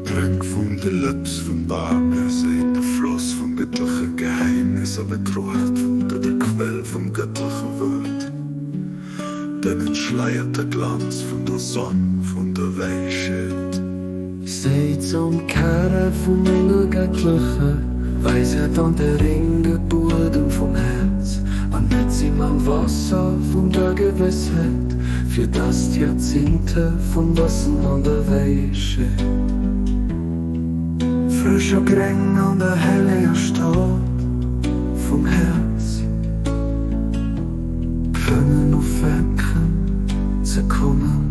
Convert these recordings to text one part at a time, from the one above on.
Glück von den Lips vom Wagen, seht der Fluss vom göttlichen Geheimnis, aber Trucht unter der Quelle vom göttlichen Welt. Den entschleierten Glanz von der Sonne, von der Weisheit. Seid zum Kehren vom Engel göttlichen, weiset an der Ringe Boden vom Herz, an ihm am Wasser von der Gewissheit, für das die Jahrzehnte von Wissen an der Weisheit. Frischer Gräng an der helle Stadt vom Herz, können auf Wenken zu kommen.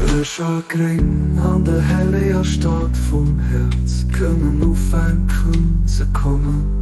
Frischer Gräng an der helle Stadt vom Herz, können auf Wenken zu kommen.